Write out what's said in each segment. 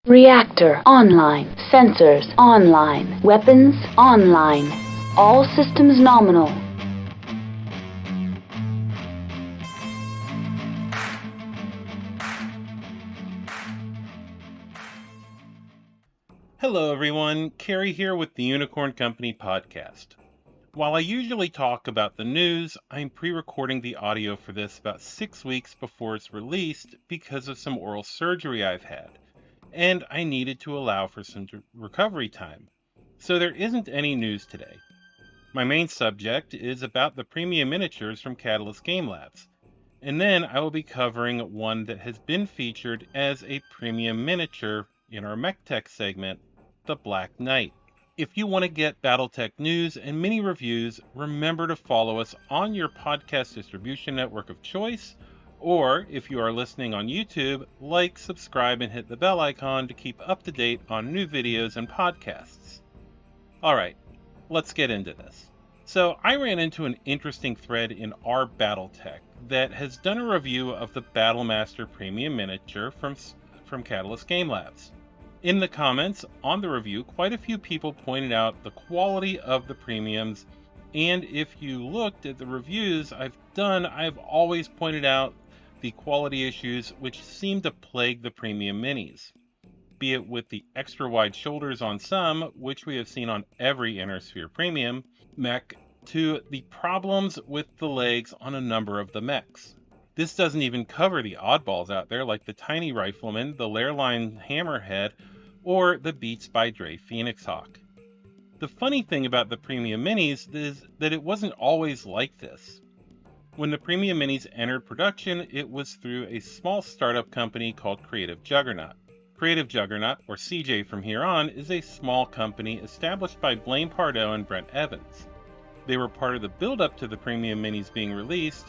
Reactor online. Sensors online. Weapons online. All systems nominal. Hello everyone, Carrie here with the Unicorn Company podcast. While I usually talk about the news, I'm pre-recording the audio for this about 6 weeks before it's released because of some oral surgery I've had, and I needed to allow for some recovery time. So there isn't any news today. My main subject is about the premium miniatures from Catalyst Game Labs, and then I will be covering one that has been featured as a premium miniature in our MekTek segment, the Black Knight. If you want to get Battletech news and mini reviews, remember to follow us on your podcast distribution network of choice, or if you are listening on YouTube, like, subscribe, and hit the bell icon to keep up to date on new videos and podcasts. Alright, let's get into this. So I ran into an interesting thread in our Battletech that has done a review of the Battlemaster Premium Miniature from Catalyst Game Labs. In the comments on the review, quite a few people pointed out the quality of the premiums, and if you looked at the reviews I've done, I've always pointed out the quality issues which seem to plague the premium minis, be it with the extra wide shoulders on some, which we have seen on every Inner Sphere premium mech, to the problems with the legs on a number of the mechs. This doesn't even cover the oddballs out there like the Tiny Rifleman, the Lairline Hammerhead, or the Beats by Dre Phoenix Hawk. The funny thing about the premium minis is that it wasn't always like this. When the premium minis entered production, it was through a small startup company called Creative Juggernaut. Creative Juggernaut, or CJ from here on, is a small company established by Blaine Pardoe and Brent Evans. They were part of the build-up to the premium minis being released,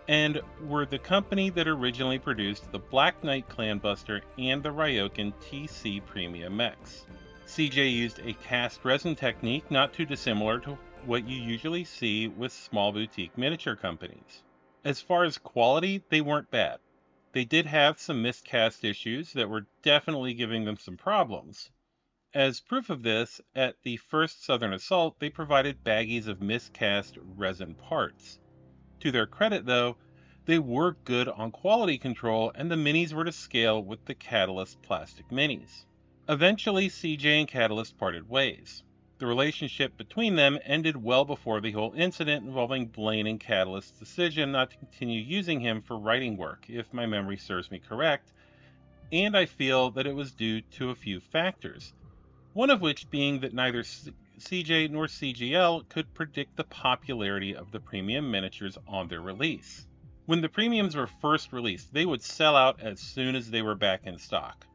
and were the company that originally produced the Black Knight Clanbuster and the Ryokan TC Premium mechs. CJ used a cast resin technique not too dissimilar to what you usually see with small boutique miniature companies. As far as quality, they weren't bad. They did have some miscast issues that were definitely giving them some problems. As proof of this, at the first Southern Assault, they provided baggies of miscast resin parts. To their credit, though, they were good on quality control, and the minis were to scale with the Catalyst plastic minis. Eventually, CJ and Catalyst parted ways. The relationship between them ended well before the whole incident involving Blaine and Catalyst's decision not to continue using him for writing work, if my memory serves me correct, and I feel that it was due to a few factors, one of which being that neither CJ nor CGL could predict the popularity of the premium miniatures on their release. When the premiums were first released, they would sell out as soon as they were back in stock.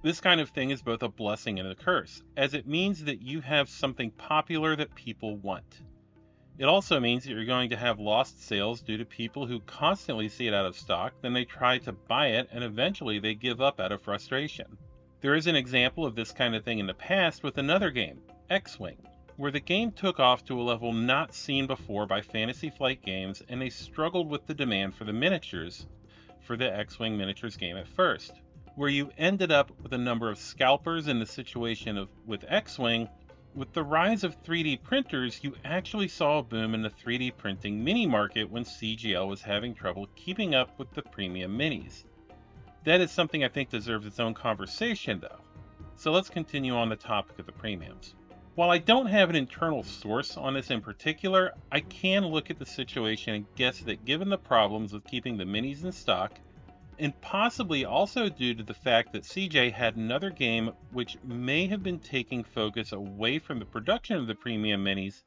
This kind of thing is both a blessing and a curse, as it means that you have something popular that people want. It also means that you're going to have lost sales due to people who constantly see it out of stock, then they try to buy it, and eventually they give up out of frustration. There is an example of this kind of thing in the past with another game, X-Wing, where the game took off to a level not seen before by Fantasy Flight Games, and they struggled with the demand for the miniatures for the X-Wing miniatures game at first, where you ended up with a number of scalpers in the situation with X-Wing. With the rise of 3D printers, you actually saw a boom in the 3D printing mini market when CGL was having trouble keeping up with the premium minis. That is something I think deserves its own conversation, though. So let's continue on the topic of the premiums. While I don't have an internal source on this in particular, I can look at the situation and guess that given the problems with keeping the minis in stock, and possibly also due to the fact that CJ had another game which may have been taking focus away from the production of the premium minis,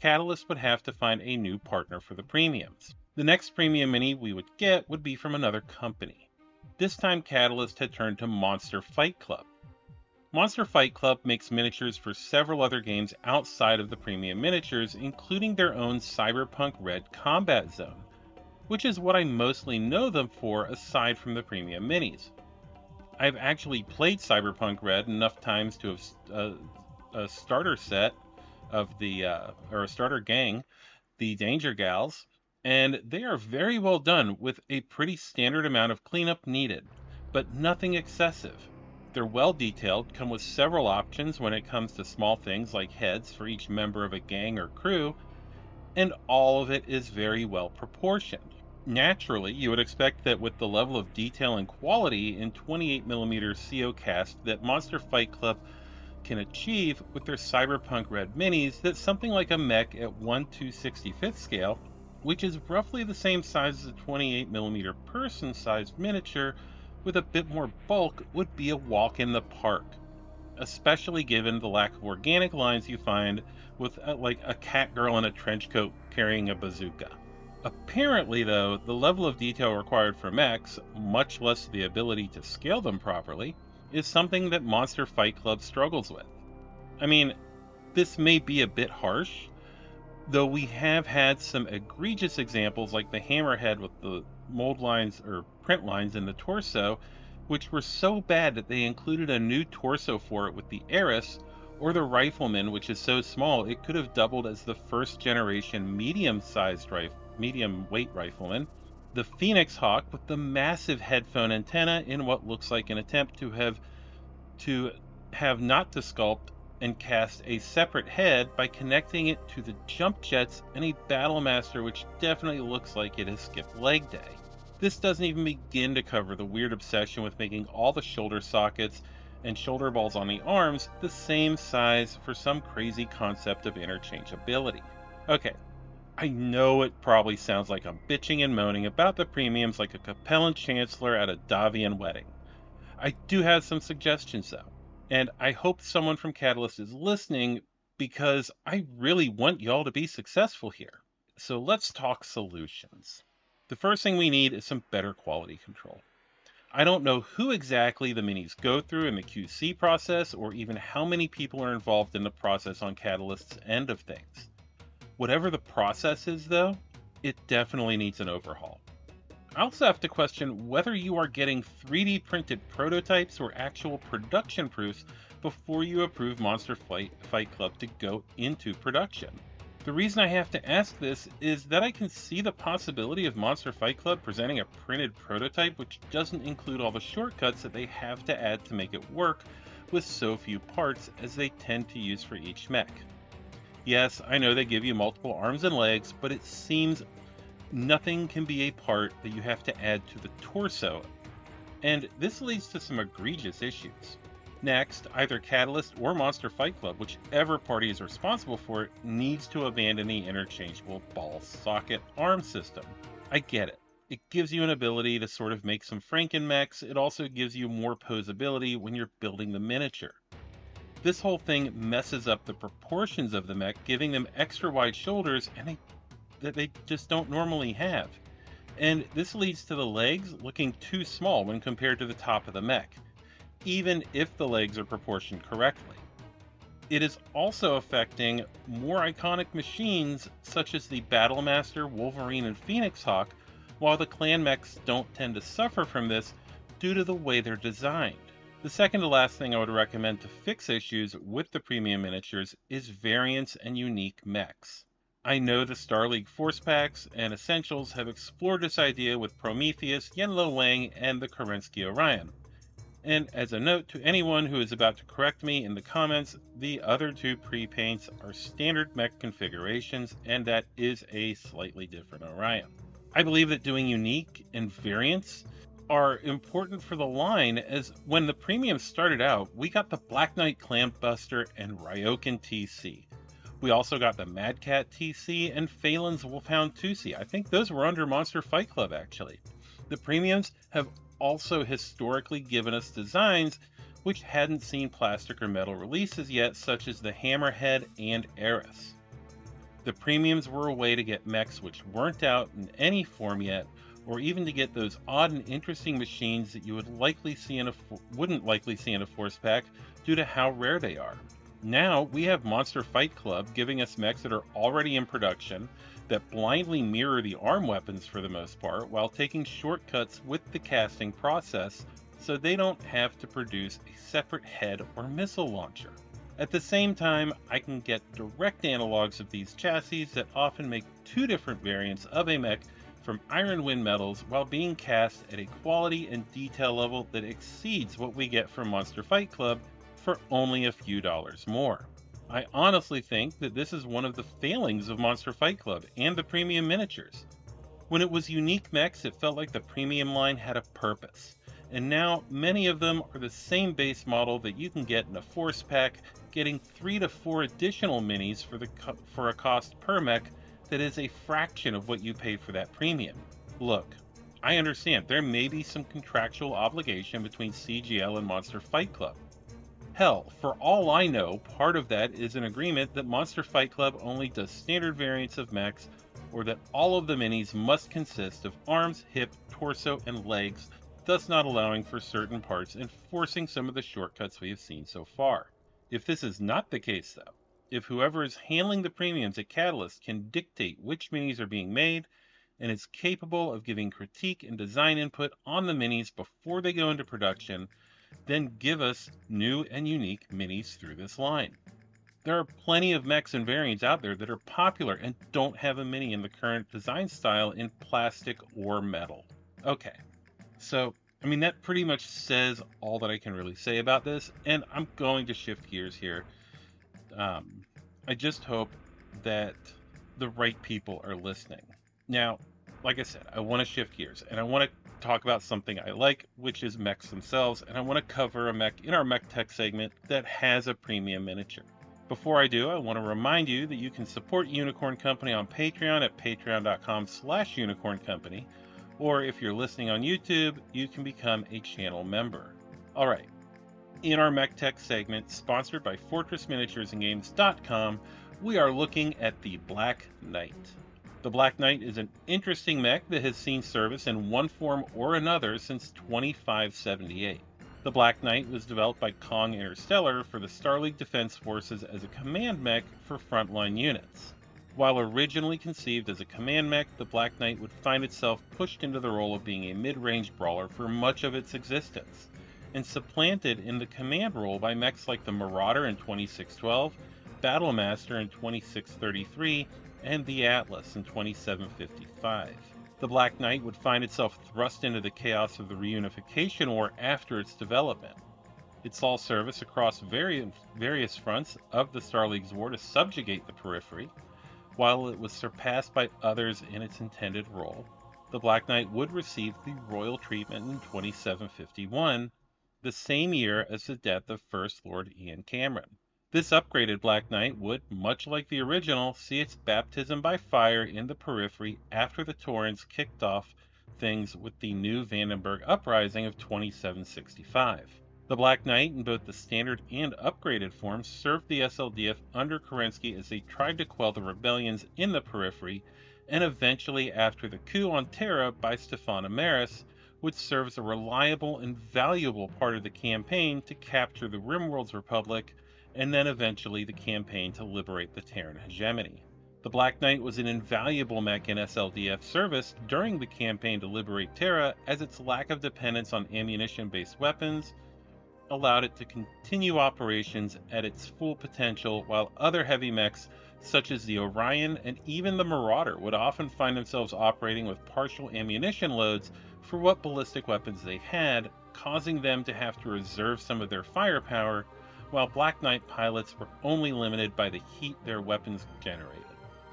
Catalyst would have to find a new partner for the premiums. The next premium mini we would get would be from another company. This time Catalyst had turned to Monster Fight Club. Monster Fight Club makes miniatures for several other games outside of the premium miniatures, including their own Cyberpunk Red Combat Zone, which is what I mostly know them for aside from the premium minis. I've actually played Cyberpunk Red enough times to have a starter set of or a starter gang, the Danger Gals, and they are very well done with a pretty standard amount of cleanup needed, but nothing excessive. They're well detailed, come with several options when it comes to small things like heads for each member of a gang or crew, and all of it is very well proportioned. Naturally, you would expect that with the level of detail and quality in 28mm CO cast that Monster Fight Club can achieve with their cyberpunk red minis, that something like a mech at 1/265th scale, which is roughly the same size as a 28mm person-sized miniature with a bit more bulk, would be a walk in the park, especially given the lack of organic lines you find with like a cat girl in a trench coat carrying a bazooka. Apparently, though, the level of detail required for mechs, much less the ability to scale them properly, is something that Monster Fight Club struggles with. I mean, this may be a bit harsh, though we have had some egregious examples like the Hammerhead with the mold lines or print lines in the torso, which were so bad that they included a new torso for it with the Heiress, or the Rifleman, which is so small it could have doubled as the first generation medium weight Rifleman, the Phoenix Hawk with the massive headphone antenna in what looks like an attempt to have not to sculpt and cast a separate head by connecting it to the jump jets, and a Battlemaster which definitely looks like it has skipped leg day. This doesn't even begin to cover the weird obsession with making all the shoulder sockets and shoulder balls on the arms the same size for some crazy concept of interchangeability. Okay, I know it probably sounds like I'm bitching and moaning about the premiums like a Capellan Chancellor at a Davian wedding. I do have some suggestions though, and I hope someone from Catalyst is listening because I really want y'all to be successful here. So let's talk solutions. The first thing we need is some better quality control. I don't know who exactly the minis go through in the QC process, or even how many people are involved in the process on Catalyst's end of things. Whatever the process is though, it definitely needs an overhaul. I also have to question whether you are getting 3D printed prototypes or actual production proofs before you approve Monster Fight Club to go into production. The reason I have to ask this is that I can see the possibility of Monster Fight Club presenting a printed prototype which doesn't include all the shortcuts that they have to add to make it work with so few parts as they tend to use for each mech. Yes, I know they give you multiple arms and legs, but it seems nothing can be a part that you have to add to the torso, and this leads to some egregious issues. Next, either Catalyst or Monster Fight Club, whichever party is responsible for it, needs to abandon the interchangeable ball socket arm system. I get it. It gives you an ability to sort of make some Franken-mechs. It also gives you more posability when you're building the miniature. This whole thing messes up the proportions of the mech, giving them extra wide shoulders that they just don't normally have. And this leads to the legs looking too small when compared to the top of the mech, even if the legs are proportioned correctly. It is also affecting more iconic machines such as the Battlemaster, Wolverine, and Phoenix Hawk, while the clan mechs don't tend to suffer from this due to the way they're designed. The second to last thing I would recommend to fix issues with the premium miniatures is variants and unique mechs. I know the Star League Force Packs and Essentials have explored this idea with Prometheus, Yenlo Wang, and the Kerensky Orion. And as a note to anyone who is about to correct me in the comments, the other two pre-paints are standard mech configurations, and that is a slightly different Orion. I believe that doing unique and variants are important for the line, as when the premium started out, we got the Black Knight Clambuster and Ryokan TC. We also got the Mad Cat TC and Phelan's Wolfhound 2C. I think those were under Monster Fight Club, actually. The premiums have also historically given us designs which hadn't seen plastic or metal releases yet, such as the Hammerhead and Heiress. The premiums were a way to get mechs which weren't out in any form yet, or even to get those odd and interesting machines that you wouldn't likely see in a Force Pack due to how rare they are. Now we have Monster Fight Club giving us mechs that are already in production, that blindly mirror the arm weapons for the most part, while taking shortcuts with the casting process so they don't have to produce a separate head or missile launcher. At the same time, I can get direct analogs of these chassis that often make two different variants of a mech from iron wind metals while being cast at a quality and detail level that exceeds what we get from Monster Fight Club for only a few dollars more. I honestly think that this is one of the failings of Monster Fight Club and the premium miniatures. When it was unique mechs, it felt like the premium line had a purpose, and now many of them are the same base model that you can get in a force pack, getting 3 to 4 additional minis for a cost per mech that is a fraction of what you paid for that premium. Look, I understand there may be some contractual obligation between CGL and Monster Fight Club. Hell, for all I know, part of that is an agreement that Monster Fight Club only does standard variants of mechs, or that all of the minis must consist of arms, hip, torso, and legs, thus not allowing for certain parts and forcing some of the shortcuts we have seen so far. If this is not the case, though, if whoever is handling the premiums at Catalyst can dictate which minis are being made, and is capable of giving critique and design input on the minis before they go into production, then give us new and unique minis through this line. There are plenty of mechs and variants out there that are popular and don't have a mini in the current design style in plastic or metal. Okay, so, that pretty much says all that I can really say about this, and I'm going to shift gears here. I just hope that the right people are listening. Now, like I said, I want to shift gears, and I want to talk about something I like, which is mechs themselves, and I want to cover a mech in our MekTek segment that has a premium miniature. Before I do, I want to remind you that you can support Unicorn Company on Patreon at patreon.com/unicorncompany, or if you're listening on YouTube, you can become a channel member. Alright, in our MekTek segment, sponsored by FortressMiniaturesandGames.com, we are looking at the Black Knight. The Black Knight is an interesting mech that has seen service in one form or another since 2578. The Black Knight was developed by Kong Interstellar for the Starleague Defense Forces as a command mech for frontline units. While originally conceived as a command mech, the Black Knight would find itself pushed into the role of being a mid-range brawler for much of its existence, and supplanted in the command role by mechs like the Marauder in 2612, Battlemaster in 2633, and the Atlas in 2755. The Black Knight would find itself thrust into the chaos of the reunification war after its development. It saw service across various fronts of the Starleague's war to subjugate the periphery. While it was surpassed by others in its intended role, the Black Knight would receive the royal treatment in 2751, the same year as the death of First Lord Ian Cameron. This upgraded Black Knight would, much like the original, see its baptism by fire in the periphery after the Torrens kicked off things with the new Vandenberg Uprising of 2765. The Black Knight, in both the standard and upgraded forms, served the SLDF under Kerensky as they tried to quell the rebellions in the periphery, and eventually, after the coup on Terra by Stefan Amaris, would serve as a reliable and valuable part of the campaign to capture the Rimworld's Republic, and then eventually the campaign to liberate the Terran hegemony. The Black Knight was an invaluable mech in SLDF service during the campaign to liberate Terra, as its lack of dependence on ammunition-based weapons allowed it to continue operations at its full potential, while other heavy mechs such as the Orion and even the Marauder would often find themselves operating with partial ammunition loads for what ballistic weapons they had, causing them to have to reserve some of their firepower, while Black Knight pilots were only limited by the heat their weapons generated.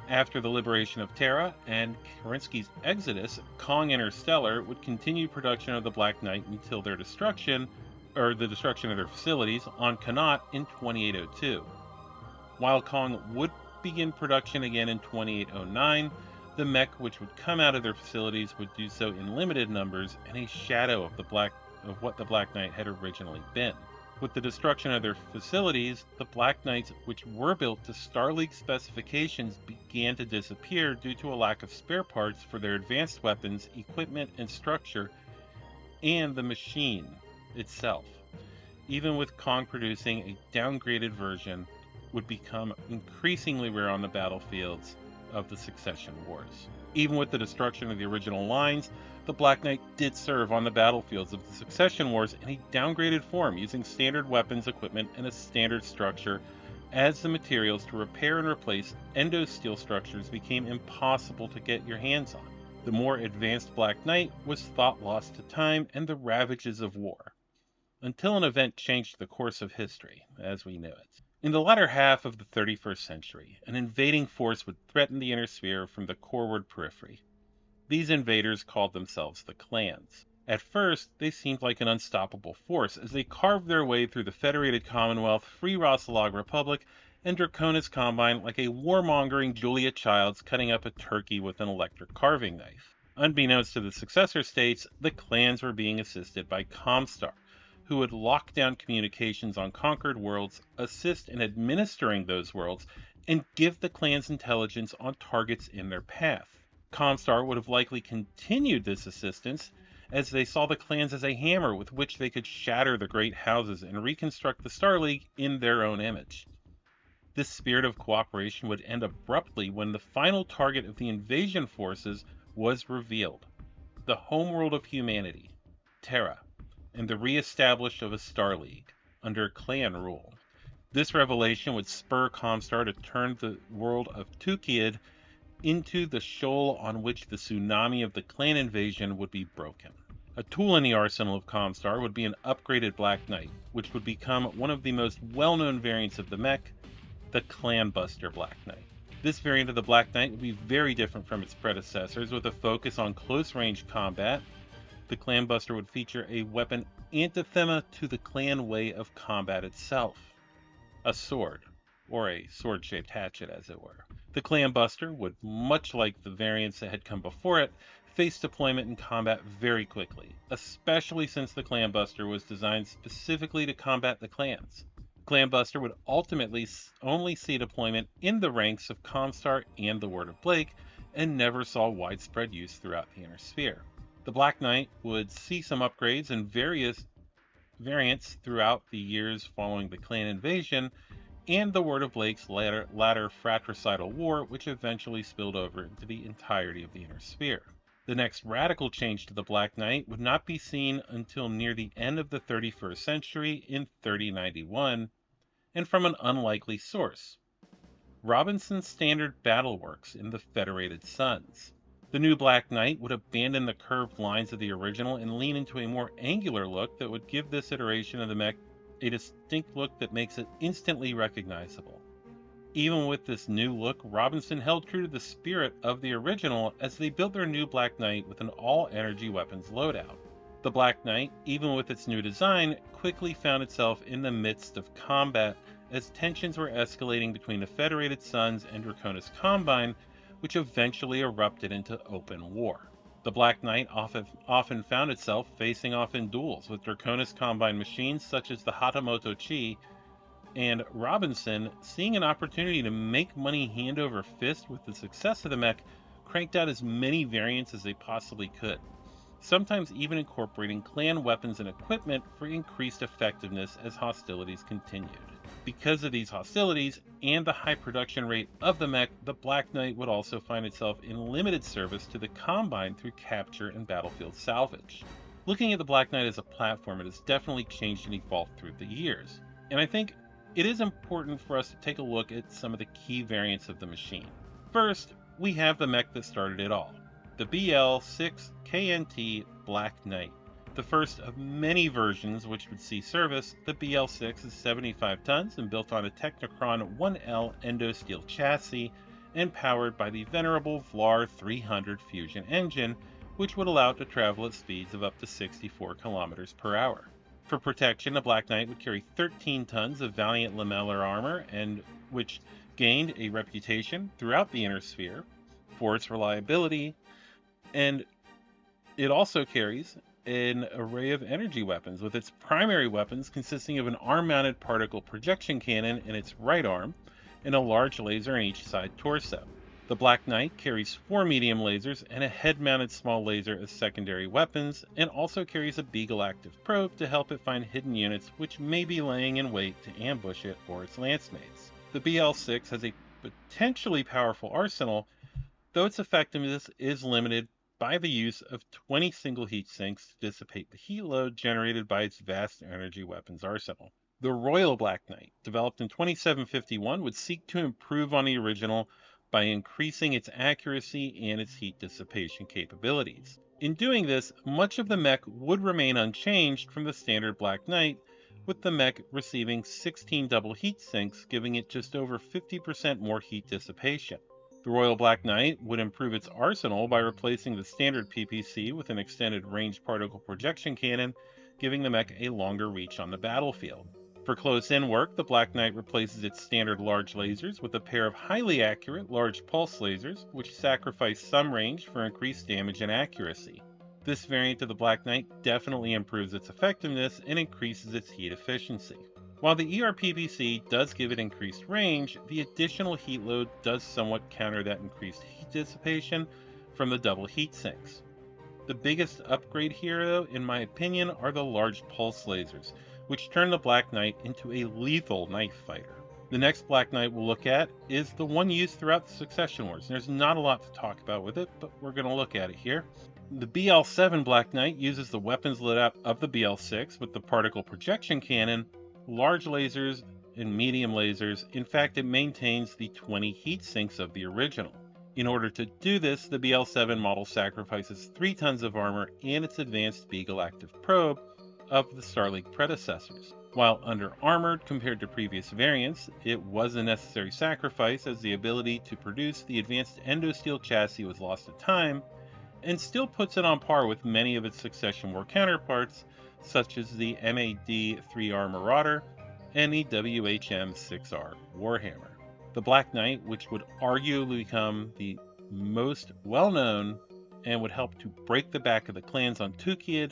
After the liberation of Terra and Kerensky's exodus, Kong Interstellar would continue production of the Black Knight until their destruction, or the destruction of their facilities, on Connaught in 2802. While Kong would begin production again in 2809, the mech which would come out of their facilities would do so in limited numbers and a shadow of what the Black Knight had originally been. With the destruction of their facilities, the Black Knights, which were built to Starleague specifications, began to disappear due to a lack of spare parts for their advanced weapons, equipment, and structure, and the machine itself. Even with Kong producing a downgraded version, would become increasingly rare on the battlefields of the Succession Wars. Even with the destruction of the original lines, the Black Knight did serve on the battlefields of the Succession Wars in a downgraded form, using standard weapons equipment and a standard structure, as the materials to repair and replace endo-steel structures became impossible to get your hands on. The more advanced Black Knight was thought lost to time and the ravages of war, until an event changed the course of history as we knew it. In the latter half of the 31st century, an invading force would threaten the inner sphere from the coreward periphery. These invaders called themselves the clans. At first, they seemed like an unstoppable force as they carved their way through the Federated Commonwealth, Free Roslalag Republic, and Draconis Combine like a warmongering Julia Childs cutting up a turkey with an electric carving knife. Unbeknownst to the successor states, the clans were being assisted by Comstar, who would lock down communications on conquered worlds, assist in administering those worlds, and give the clans intelligence on targets in their path. Comstar would have likely continued this assistance, as they saw the clans as a hammer with which they could shatter the great houses and reconstruct the Star League in their own image. This spirit of cooperation would end abruptly when the final target of the invasion forces was revealed: the homeworld of humanity, Terra, and the re-establish of a Star League under clan rule. This revelation would spur Comstar to turn the world of Tukiad into the shoal on which the tsunami of the clan invasion would be broken. A tool in the arsenal of Comstar would be an upgraded Black Knight, which would become one of the most well-known variants of the mech, the Clan Buster Black Knight. This variant of the Black Knight would be very different from its predecessors, with a focus on close-range combat. The Clan Buster would feature a weapon anathema to the clan way of combat itself: a sword, or a sword-shaped hatchet as it were. The Clan Buster would, much like the variants that had come before it, face deployment in combat very quickly, especially since the Clan Buster was designed specifically to combat the clans. Clan Buster would ultimately only see deployment in the ranks of Comstar and the Word of Blake, and never saw widespread use throughout the Inner Sphere. The Black Knight would see some upgrades and various variants throughout the years following the clan invasion, and the Word of Blake's latter fratricidal war, which eventually spilled over into the entirety of the Inner Sphere. The next radical change to the Black Knight would not be seen until near the end of the 31st century in 3091, and from an unlikely source: Robinson's Standard Battle Works in the Federated Suns. The new Black Knight would abandon the curved lines of the original and lean into a more angular look that would give this iteration of the mech a distinct look that makes it instantly recognizable. Even with this new look, Robinson held true to the spirit of the original as they built their new Black Knight with an all-energy weapons loadout. The Black Knight, even with its new design, quickly found itself in the midst of combat as tensions were escalating between the Federated Suns and Draconis Combine, which eventually erupted into open war. The Black Knight often found itself facing off in duels with Draconis Combine machines such as the Hatamoto Chi, and Robinson, seeing an opportunity to make money hand over fist with the success of the mech, cranked out as many variants as they possibly could, sometimes even incorporating clan weapons and equipment for increased effectiveness as hostilities continued. Because of these hostilities and the high production rate of the mech, the Black Knight would also find itself in limited service to the Combine through capture and battlefield salvage. Looking at the Black Knight as a platform, it has definitely changed and evolved through the years, and I think it is important for us to take a look at some of the key variants of the machine. First, we have the mech that started it all, the BL-6 KNT Black Knight. The first of many versions which would see service, the BL-6 is 75 tons and built on a Technocron 1L endosteel chassis and powered by the venerable Vlar 300 fusion engine, which would allow it to travel at speeds of up to 64 kilometers per hour. For protection, the Black Knight would carry 13 tons of Valiant lamellar armor, and which gained a reputation throughout the Inner Sphere for its reliability, and it also carries an array of energy weapons, with its primary weapons consisting of an arm-mounted particle projection cannon in its right arm and a large laser in each side torso. The Black Knight carries 4 medium lasers and a head-mounted small laser as secondary weapons, and also carries a Beagle active probe to help it find hidden units which may be laying in wait to ambush it or its lancemates. The BL-6 has a potentially powerful arsenal, though its effectiveness is limited by the use of 20 single heat sinks to dissipate the heat load generated by its vast energy weapons arsenal. The Royal Black Knight, developed in 2751, would seek to improve on the original by increasing its accuracy and its heat dissipation capabilities. In doing this, much of the mech would remain unchanged from the standard Black Knight, with the mech receiving 16 double heat sinks, giving it just over 50% more heat dissipation. The Royal Black Knight would improve its arsenal by replacing the standard PPC with an extended range particle projection cannon, giving the mech a longer reach on the battlefield. For close-in work, the Black Knight replaces its standard large lasers with a pair of highly accurate large pulse lasers, which sacrifice some range for increased damage and accuracy. This variant of the Black Knight definitely improves its effectiveness and increases its heat efficiency. While the ERPPC does give it increased range, the additional heat load does somewhat counter that increased heat dissipation from the double heat sinks. The biggest upgrade here, though, in my opinion, are the large pulse lasers, which turn the Black Knight into a lethal knife fighter. The next Black Knight we'll look at is the one used throughout the Succession Wars. There's not a lot to talk about with it, but we're going to look at it here. The BL-7 Black Knight uses the weapons lit-up of the BL-6 with the particle projection cannon, large lasers, and medium lasers. In fact, it maintains the 20 heat sinks of the original. In order to do this, the BL-7 model sacrifices 3 tons of armor and its advanced Beagle active probe of the Starlink predecessors. While under-armored compared to previous variants, it was a necessary sacrifice as the ability to produce the advanced endosteel chassis was lost to time, and still puts it on par with many of its Succession War counterparts, such as the MAD-3R Marauder and the WHM-6R Warhammer. The Black Knight, which would arguably become the most well-known and would help to break the back of the clans on Tukiad,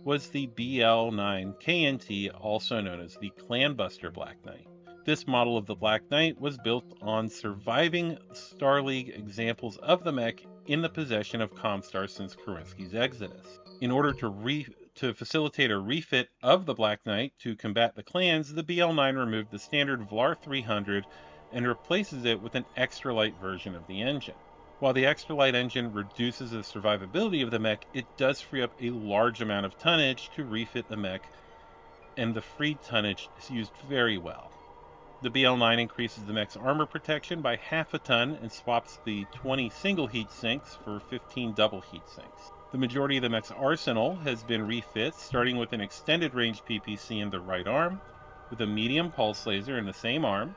was the BL-9 KNT, also known as the Clanbuster Black Knight. This model of the Black Knight was built on surviving Star League examples of the mech in the possession of Comstar since Kerensky's Exodus. In order to facilitate a refit of the Black Knight to combat the clans, the BL-9 removed the standard VLAR 300 and replaces it with an extra light version of the engine. While the extra light engine reduces the survivability of the mech, it does free up a large amount of tonnage to refit the mech, and the freed tonnage is used very well. The BL-9 increases the mech's armor protection by half a ton and swaps the 20 single heat sinks for 15 double heat sinks. The majority of the mech's arsenal has been refit, starting with an extended range PPC in the right arm, with a medium pulse laser in the same arm.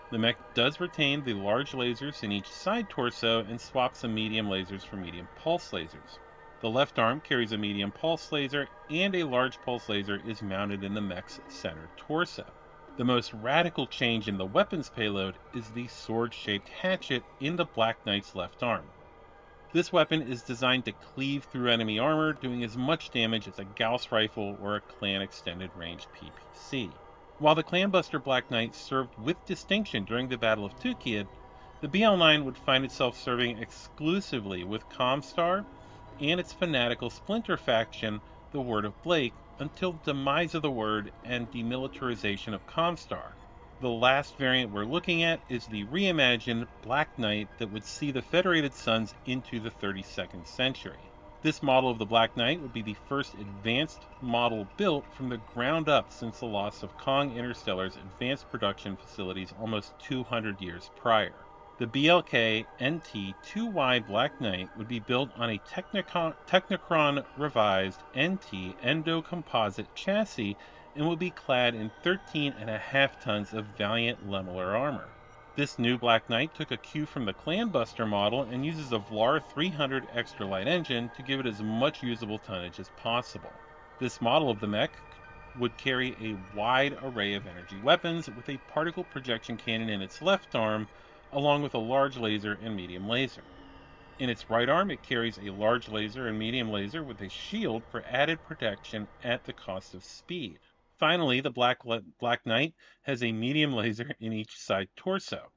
The mech does retain the large lasers in each side torso and swaps some medium lasers for medium pulse lasers. The left arm carries a medium pulse laser, and a large pulse laser is mounted in the mech's center torso. The most radical change in the weapons payload is the sword-shaped hatchet in the Black Knight's left arm. This weapon is designed to cleave through enemy armor, doing as much damage as a Gauss rifle or a Clan extended range PPC. While the Clanbuster Black Knight served with distinction during the Battle of Tukiad, the BL-9 would find itself serving exclusively with Comstar and its fanatical splinter faction, the Word of Blake, until the demise of the Word and demilitarization of Comstar. The last variant we're looking at is the reimagined Black Knight that would see the Federated Suns into the 32nd century. This model of the Black Knight would be the first advanced model built from the ground up since the loss of Kong Interstellar's advanced production facilities almost 200 years prior. The BLK NT-2Y Black Knight would be built on a Technicron revised NT Endo-composite chassis and would be clad in 13.5 tons of Valiant Lemeller armor. This new Black Knight took a cue from the Clanbuster model and uses a VLAR 300 extra light engine to give it as much usable tonnage as possible. This model of the mech would carry a wide array of energy weapons with a particle projection cannon in its left arm, along with a large laser and medium laser. In its right arm, it carries a large laser and medium laser with a shield for added protection at the cost of speed. Finally, the Black Knight has a medium laser in each side torso.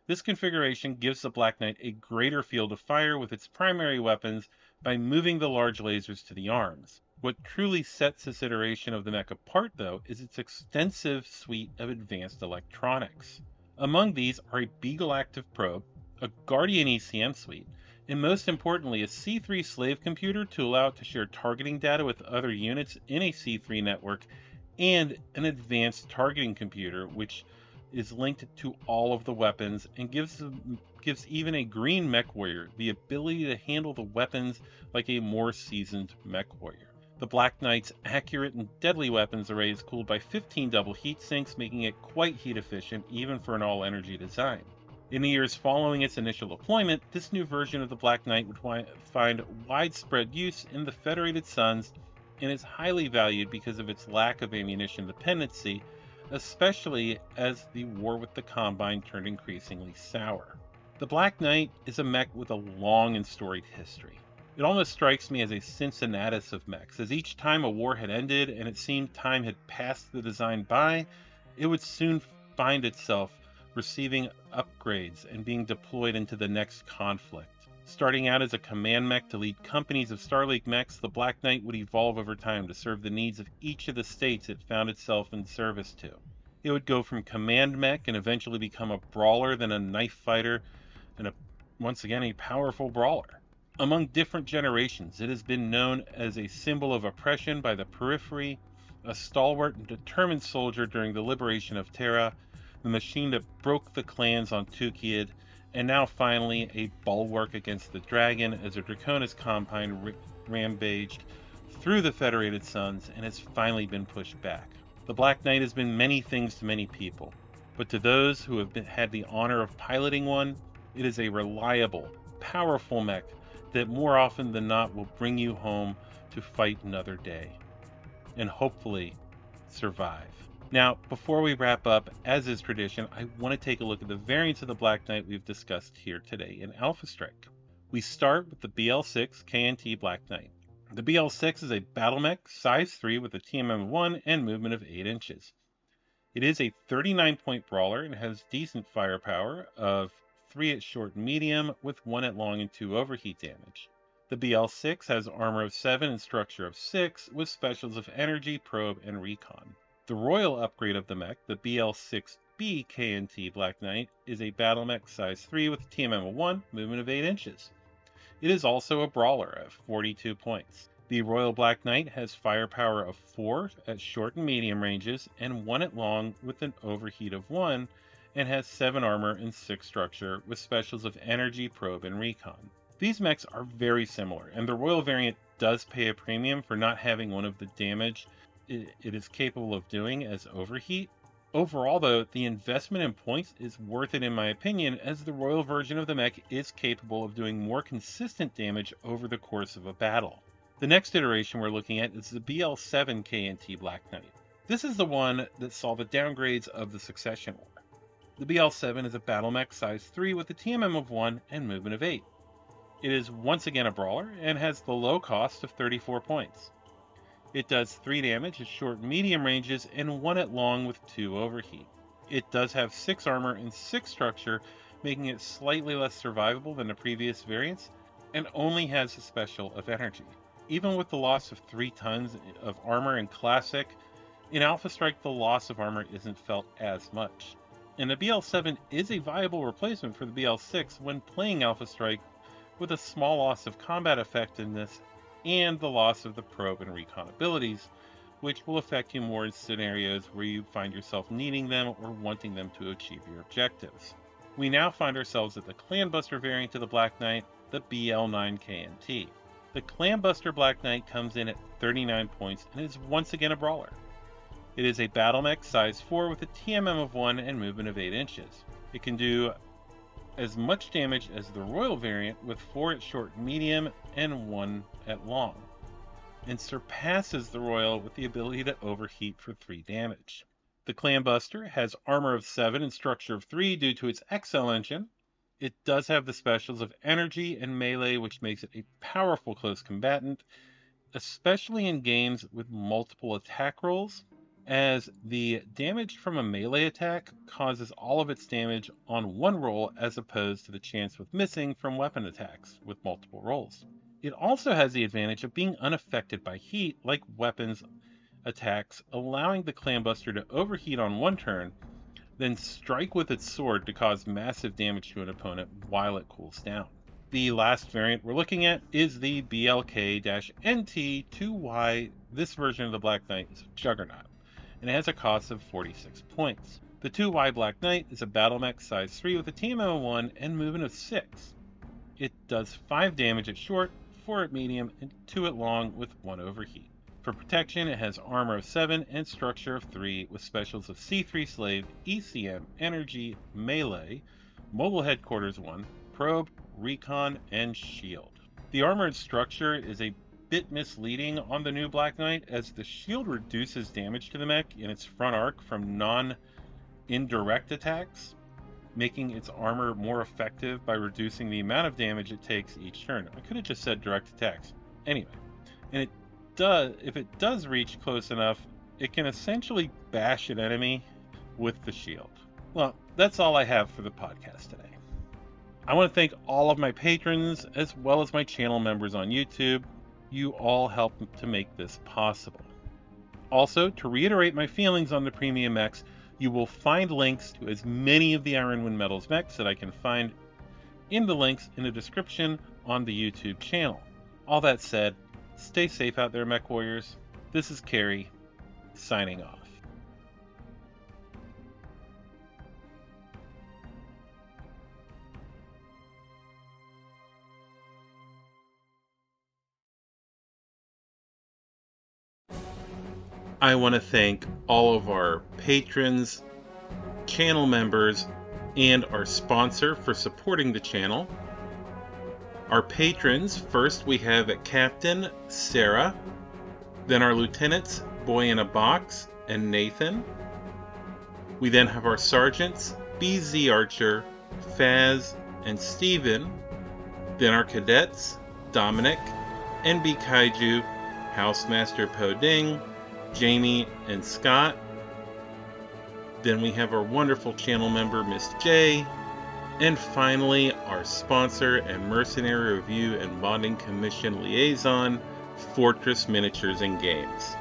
This configuration gives the Black Knight a greater field of fire with its primary weapons by moving the large lasers to the arms. What truly sets this iteration of the mech apart, though, is its extensive suite of advanced electronics. Among these are a Beagle active probe, a Guardian ECM suite, and most importantly, a C3 slave computer to allow it to share targeting data with other units in a C3 network, and an advanced targeting computer, which is linked to all of the weapons and gives even a green mech warrior the ability to handle the weapons like a more seasoned mech warrior. The Black Knight's accurate and deadly weapons array is cooled by 15 double heat sinks, making it quite heat efficient even for an all-energy design. In the years following its initial deployment, this new version of the Black Knight would find widespread use in the Federated Suns and is highly valued because of its lack of ammunition dependency, especially as the war with the Combine turned increasingly sour. The Black Knight is a mech with a long and storied history. It almost strikes me as a Cincinnatus of mechs, as each time a war had ended and it seemed time had passed the design by, it would soon find itself receiving upgrades and being deployed into the next conflict. Starting out as a command mech to lead companies of Star League mechs, the Black Knight would evolve over time to serve the needs of each of the states it found itself in service to. It would go from command mech and eventually become a brawler, then a knife fighter, and once again a powerful brawler. Among different generations, it has been known as a symbol of oppression by the periphery, a stalwart and determined soldier during the liberation of Terra, the machine that broke the clans on Tukiad, and now finally a bulwark against the Dragon as a Draconis Combine rampaged through the Federated Suns and has finally been pushed back. The Black Knight has been many things to many people, but to those who have had the honor of piloting one, it is a reliable, powerful mech that more often than not will bring you home to fight another day, and hopefully survive. Now, before we wrap up, as is tradition, I want to take a look at the variants of the Black Knight we've discussed here today in Alpha Strike. We start with the BL6 KNT Black Knight. The BL6 is a battle mech, size 3 with a TMM of 1 and movement of 8 inches. It is a 39-point brawler and has decent firepower of 3 at short and medium with 1 at long and 2 overheat damage. The BL6 has armor of 7 and structure of 6 with specials of energy, probe, and recon. The royal upgrade of the mech, the BL6B KNT Black Knight, is a battle mech size 3 with a TMM of 1, movement of 8 inches. It is also a brawler at 42 points. The Royal Black Knight has firepower of 4 at short and medium ranges and 1 at long with an overheat of 1, and has 7 armor and 6 structure with specials of energy, probe, and recon. These mechs are very similar, and the Royal variant does pay a premium for not having one of the damage it is capable of doing as overheat. Overall though, the investment in points is worth it in my opinion, as the Royal version of the mech is capable of doing more consistent damage over the course of a battle. The next iteration we're looking at is the BL7 KNT Black Knight. This is the one that saw the downgrades of the Succession War. The BL7 is a battle mech size 3 with a TMM of 1 and movement of 8. It is once again a brawler and has the low cost of 34 points. It does 3 damage at short and medium ranges and 1 at long with 2 overheat. It does have 6 armor and 6 structure, making it slightly less survivable than the previous variants, and only has a special of energy. Even with the loss of 3 tons of armor in Classic, in Alpha Strike the loss of armor isn't felt as much. And the BL7 is a viable replacement for the BL6 when playing Alpha Strike, with a small loss of combat effectiveness and the loss of the probe and recon abilities, which will affect you more in scenarios where you find yourself needing them or wanting them to achieve your objectives. We now find ourselves at the Clanbuster variant of the Black Knight, the BL9 KNT. The Clanbuster Black Knight comes in at 39 points and is once again a brawler. It is a battle mech size 4 with a TMM of 1 and movement of 8 inches. It can do as much damage as the Royal variant with 4 at short and medium and 1 at long, and surpasses the Royal with the ability to overheat for 3 damage. The Clanbuster has armor of 7 and structure of 3 due to its XL engine. It does have the specials of energy and melee, which makes it a powerful close combatant, especially in games with multiple attack rolls, as the damage from a melee attack causes all of its damage on one roll as opposed to the chance with missing from weapon attacks with multiple rolls. It also has the advantage of being unaffected by heat like weapons attacks, allowing the Clanbuster to overheat on one turn, then strike with its sword to cause massive damage to an opponent while it cools down. The last variant we're looking at is the BLK-NT2Y. This version of the Black Knight is Juggernaut, and it has a cost of 46 points. The 2Y Black Knight is a battle mech size 3 with a TMO of 1 and movement of 6. It does 5 damage at short, 4 at medium, and 2 at long with 1 overheat. For protection, it has armor of 7 and structure of 3 with specials of C3 Slave, ECM, Energy, Melee, Mobile Headquarters 1, Probe, Recon, and Shield. The armored structure is a bit misleading on the new Black Knight, as the shield reduces damage to the mech in its front arc from non-indirect attacks, making its armor more effective by reducing the amount of damage it takes each turn. I could have just said direct attacks. Anyway, and if it does reach close enough, it can essentially bash an enemy with the shield. Well, that's all I have for the podcast today. I want to thank all of my patrons as well as my channel members on YouTube. You all help to make this possible. Also, to reiterate my feelings on the premium mechs, you will find links to as many of the Ironwind Metals mechs that I can find in the links in the description on the YouTube channel. All that said, stay safe out there, mech warriors. This is Carrie, signing off. I want to thank all of our patrons, channel members, and our sponsor for supporting the channel. Our patrons, first we have Captain Sarah, then our lieutenants, Boy in a Box and Nathan. We then have our sergeants, BZ Archer, Faz, and Steven. Then our cadets, Dominic, NB Kaiju, Housemaster Poding, Jamie, and Scott. Then we have our wonderful channel member, Miss J. And finally, our sponsor and Mercenary Review and Bonding Commission liaison, Fortress Miniatures and Games.